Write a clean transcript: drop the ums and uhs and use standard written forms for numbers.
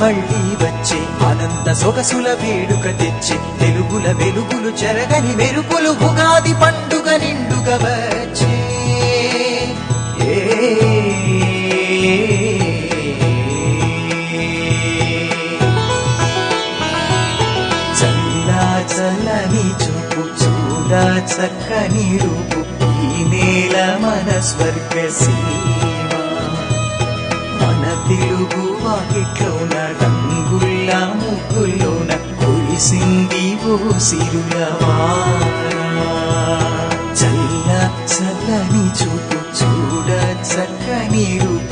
మళ్ళీ వచ్చే అనంత సొగసుల వేడుక తెచ్చే తెలుగుల వెలుగులు చెరగని మెరుపులు ఉగాది పండుగ నిండుగా వచ్చే చల్లా చల్లని చూపు చూడా చక్కని రూపు ఈ నేల మన స్వర్గ సీమ మన తెలుగు వాకిట్లోన రంగుల ముగ్గుల్లోన కురిసింది ఓ సిరుల వాన చల్ల చల్లని చూపు చూడ చక్కని రూపు